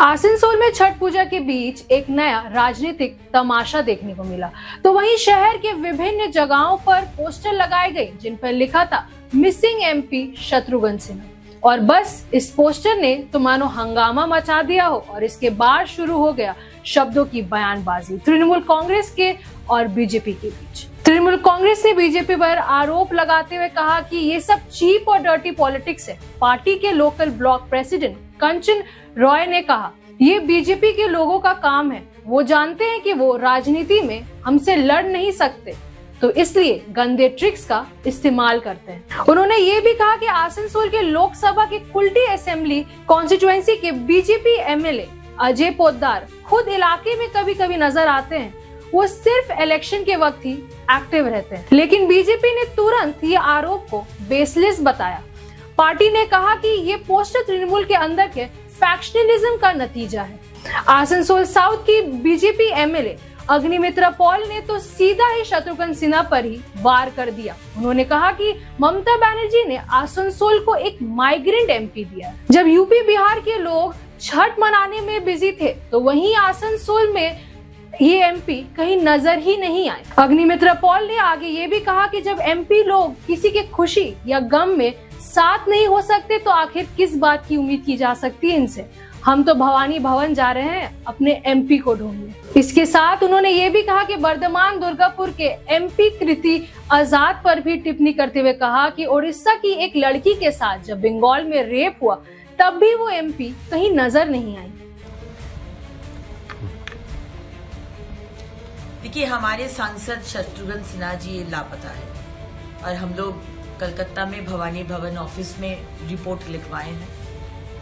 आसनसोल में छठ पूजा के बीच एक नया राजनीतिक तमाशा देखने को मिला। तो वहीं शहर के विभिन्न जगहों पर पोस्टर लगाए गए जिन पर लिखा था मिसिंग एमपी शत्रुघ्न सिन्हा, और बस इस पोस्टर ने तो मानो हंगामा मचा दिया हो। और इसके बाद शुरू हो गया शब्दों की बयानबाजी तृणमूल कांग्रेस के और बीजेपी के बीच। तृणमूल कांग्रेस ने बीजेपी पर आरोप लगाते हुए कहा कि ये सब चीप और डर्टी पॉलिटिक्स है। पार्टी के लोकल ब्लॉक प्रेसिडेंट कंचन रॉय ने कहा, ये बीजेपी के लोगों का काम है, वो जानते हैं कि वो राजनीति में हमसे लड़ नहीं सकते, तो इसलिए गंदे ट्रिक्स का इस्तेमाल करते हैं। उन्होंने ये भी कहा कि आसनसोल के लोकसभा के कुल्टी असेंबली कॉन्स्टिट्यूएंसी के बीजेपी एमएलए अजय पोद्दार खुद इलाके में कभी कभी नजर आते हैं। वो सिर्फ इलेक्शन के वक्त ही एक्टिव रहते हैं, लेकिन बीजेपी ने तुरंत ये आरोप को बेसलेस बताया। पार्टी ने कहा कि ये पोस्टर तृणमूल के अंदर के फैक्शनलिज्म का नतीजा है। आसनसोल साउथ की बीजेपी एमएलए अग्निमित्रा पॉल ने तो सीधा ही शत्रुघ्न सिन्हा पर ही वार कर दिया। उन्होंने कहा कि ममता बनर्जी ने आसनसोल को एक माइग्रेंट एमपी दिया। जब यूपी बिहार के लोग छठ मनाने में बिजी थे, तो वहीं आसनसोल में ये एमपी कहीं नजर ही नहीं आए। अग्निमित्रा पॉल ने आगे ये भी कहा कि जब एमपी लोग किसी के खुशी या गम में साथ नहीं हो सकते, तो आखिर किस बात की उम्मीद की जा सकती है इनसे। हम तो भवानी भवन जा रहे हैं अपने एमपी को ढूंढने। इसके साथ उन्होंने ये भी कहा कि बर्धमान दुर्गापुर के एमपी कृति आजाद पर भी टिप्पणी करते हुए कहा कि उड़ीसा की एक लड़की के साथ जब बंगाल में रेप हुआ, तब भी वो एमपी कहीं नजर नहीं आई। देखिए, हमारे सांसद शत्रुघ्न सिन्हा जी लापता है और हम लोग कलकत्ता में भवानी भवन ऑफिस में रिपोर्ट लिखवाए हैं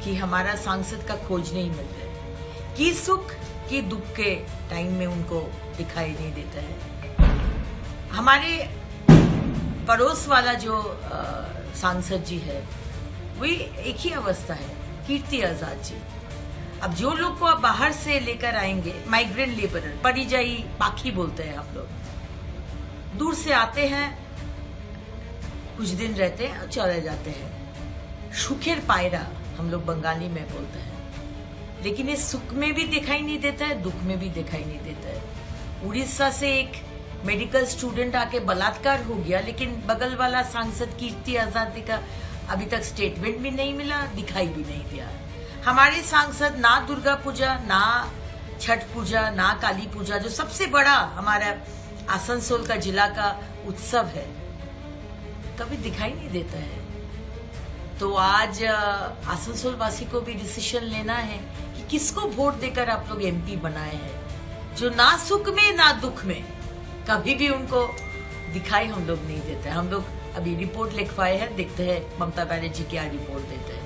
कि हमारा सांसद का खोज नहीं मिल रहा है, कि सुख की दुख के टाइम में उनको दिखाई नहीं देता है। हमारे पड़ोस वाला जो सांसद जी है, वही एक ही अवस्था है, कीर्ति आजाद जी। अब जो लोग को आप बाहर से लेकर आएंगे, माइग्रेंट लेबरर, परिजाई पाखी बोलते हैं हम लोग, दूर से आते हैं, कुछ दिन रहते हैं और चले जाते हैं। सुखेर पायरा हम लोग बंगाली में बोलते हैं, लेकिन ये सुख में भी दिखाई नहीं देता है, दुख में भी दिखाई नहीं देता है। उड़ीसा से एक मेडिकल स्टूडेंट आके बलात्कार हो गया, लेकिन बगल वाला सांसद कीर्ति आजादी का अभी तक स्टेटमेंट भी नहीं मिला, दिखाई भी नहीं दिया। हमारे सांसद ना दुर्गा पूजा, ना छठ पूजा, ना काली पूजा, जो सबसे बड़ा हमारा आसनसोल का जिला का उत्सव है, कभी दिखाई नहीं देता है। तो आज आसनसोल वासी को भी डिसीजन लेना है कि किसको वोट देकर आप लोग एमपी बनाए हैं, जो ना सुख में ना दुख में कभी भी उनको दिखाई हम लोग नहीं देते। हम लोग अभी रिपोर्ट लिखवाए हैं, देखते हैं ममता बनर्जी क्या रिपोर्ट देते हैं।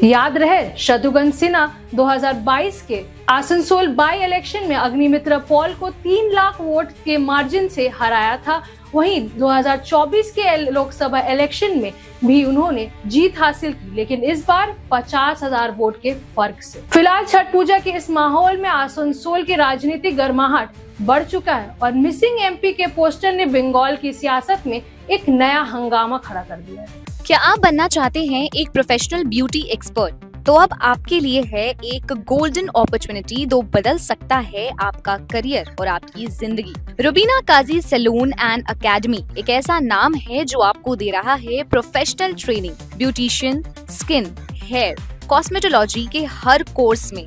याद रहे, शत्रुघ्न सिन्हा 2022 के आसनसोल बाई इलेक्शन में अग्निमित्रा पॉल को 3 लाख वोट के मार्जिन से हराया था। वहीं 2024 के लोकसभा इलेक्शन में भी उन्होंने जीत हासिल की, लेकिन इस बार 50,000 वोट के फर्क से। फिलहाल छठ पूजा के इस माहौल में आसनसोल की राजनीतिक गर्माहट बढ़ चुका है और मिसिंग एमपी के पोस्टर ने बंगाल की सियासत में एक नया हंगामा खड़ा कर दिया है। क्या आप बनना चाहते हैं एक प्रोफेशनल ब्यूटी एक्सपर्ट? तो अब आपके लिए है एक गोल्डन अपॉर्चुनिटी जो बदल सकता है आपका करियर और आपकी जिंदगी। Rubina Kazi salon and academy एक ऐसा नाम है जो आपको दे रहा है professional training, beautician, skin, hair, cosmetology के हर कोर्स में।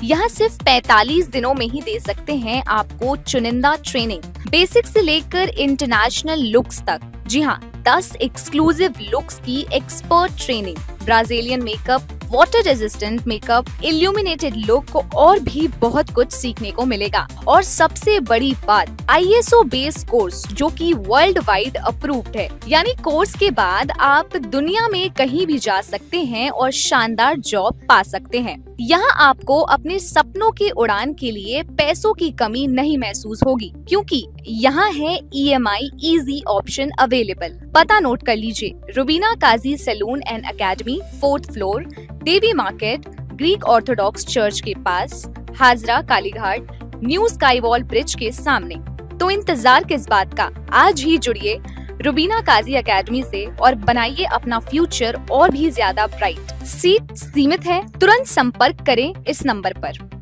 यहाँ सिर्फ 45 दिनों में ही दे सकते हैं आपको चुनिंदा ट्रेनिंग, बेसिक से लेकर इंटरनेशनल लुक्स तक। जी हाँ, 10 एक्सक्लूसिव लुक्स की expert training, Brazilian makeup, water resistant makeup, illuminated look को और भी बहुत कुछ सीखने को मिलेगा। और सबसे बड़ी बात, ISO बेस्ड कोर्स जो कि वर्ल्ड वाइड अप्रूव्ड है, यानी कोर्स के बाद आप दुनिया में कहीं भी जा सकते हैं और शानदार जॉब पा सकते हैं। यहाँ आपको अपने सपनों की उड़ान के लिए पैसों की कमी नहीं महसूस होगी, क्योंकि यहाँ है EMI इजी ऑप्शन अवेलेबल। पता नोट कर लीजिए, Rubina Kazi salon and academy, 4th floor, Devi market, Greek Orthodox church के पास, Hazra Kalighat, new sky wall bridge के सामने। तो इंतजार किस बात का, आज ही जुड़िए रुबीना काजी एकेडमी से और बनाइए अपना फ्यूचर और भी ज्यादा ब्राइट। सीट सीमित है, तुरंत संपर्क करें इस नंबर पर।